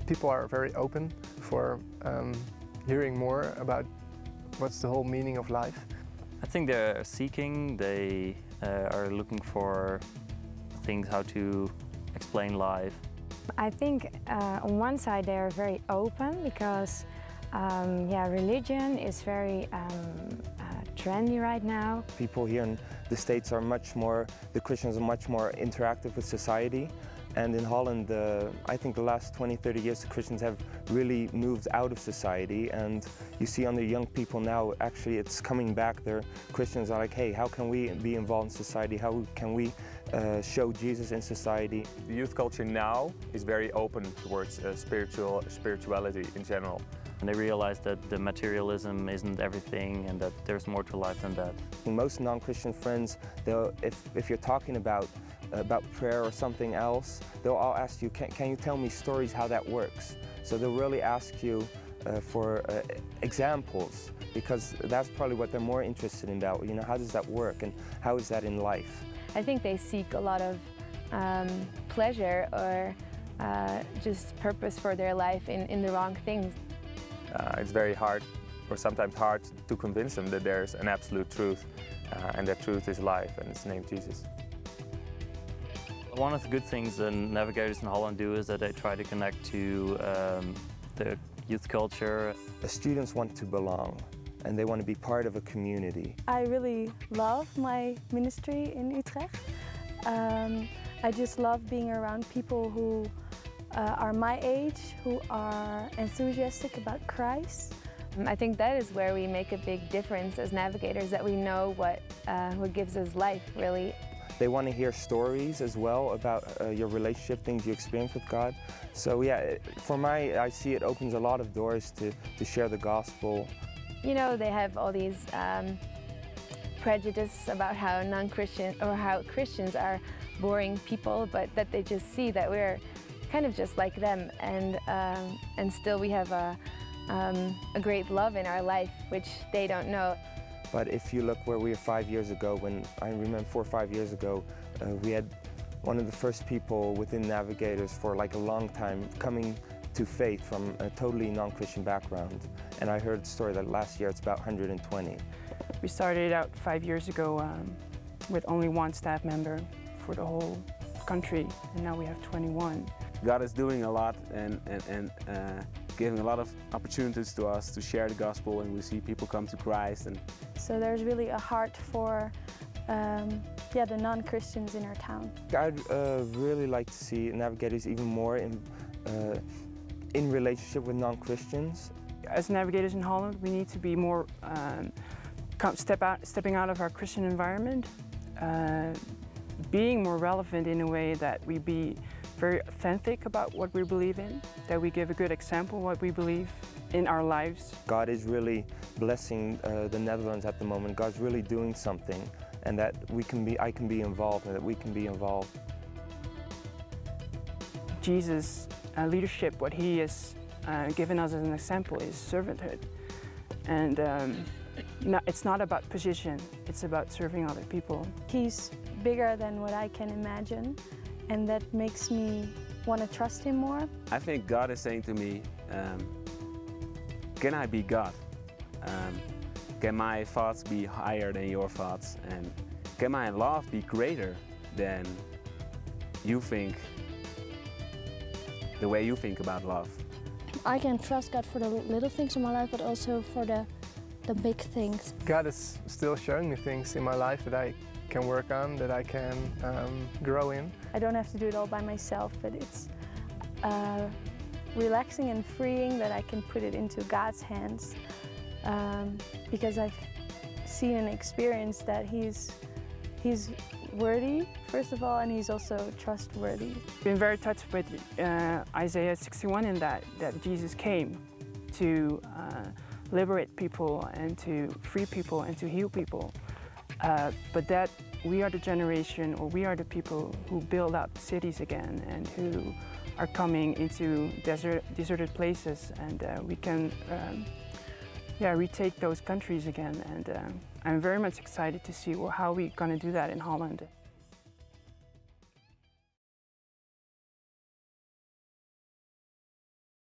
People are very open for hearing more about what's the whole meaning of life. I think they're seeking, they are looking for things how to explain life. I think on one side they are very open because religion is very trendy right now. People here in the States are the Christians are much more interactive with society. And in Holland, I think the last 20-30 years, the Christians have really moved out of society. And you see on the young people now, actually it's coming back. Their Christians are like, hey, how can we be involved in society? How can we show Jesus in society? The youth culture now is very open towards spirituality in general. And they realize that the materialism isn't everything and that there's more to life than that. Most non-Christian friends, if you're talking about prayer or something else, they'll all ask you, can you tell me stories how that works? So they'll really ask you for examples, because that's probably what they're more interested in about. You know, how does that work and how is that in life? I think they seek a lot of pleasure or just purpose for their life in the wrong things. It's very hard, or sometimes hard, to convince them that there's an absolute truth, and that truth is life, and it's named Jesus. One of the good things the Navigators in Holland do is that they try to connect to the youth culture. The students want to belong, and they want to be part of a community. I really love my ministry in Utrecht. I just love being around people who are my age, who are enthusiastic about Christ. I think that is where we make a big difference as navigators, that we know what gives us life, really. They want to hear stories as well about your relationship, things you experience with God. So yeah, I see it opens a lot of doors to share the gospel. You know, they have all these prejudices about how non-Christian or how Christians are boring people, but that they just see that we're kind of just like them, and still we have a great love in our life, which they don't know. But if you look where we were 5 years ago, when I remember 4 or 5 years ago, we had one of the first people within Navigators for like a long time coming to faith from a totally non-Christian background. And I heard the story that last year it's about 120. We started out 5 years ago with only one staff member for the whole country, and now we have 21. God is doing a lot and giving a lot of opportunities to us to share the gospel, and we see people come to Christ. And so there's really a heart for the non-Christians in our town. I'd really like to see Navigators even more in relationship with non-Christians. As Navigators in Holland, we need to be more stepping out of our Christian environment, being more relevant in a way that we be very authentic about what we believe in, that we give a good example of what we believe in our lives. God is really blessing the Netherlands at the moment. God's really doing something, and that I can be involved, and that we can be involved. Jesus' leadership, what he has given us as an example, is servanthood. And it's not about position, it's about serving other people. He's bigger than what I can imagine, and that makes me want to trust him more. I think God is saying to me, can I be God? Can my thoughts be higher than your thoughts? And can my love be greater than you think, the way you think about love? I can trust God for the little things in my life, but also for the big things. God is still showing me things in my life that I can work on, that I can grow in. I don't have to do it all by myself, but it's relaxing and freeing that I can put it into God's hands, because I've seen and experienced that He's worthy, first of all, and He's also trustworthy. I've been very touched with Isaiah 61 in that Jesus came to liberate people and to free people and to heal people. But that we are the generation, or we are the people who build up cities again and who are coming into deserted places, and we can retake those countries again. And I'm very much excited to see how we're going to do that in Holland.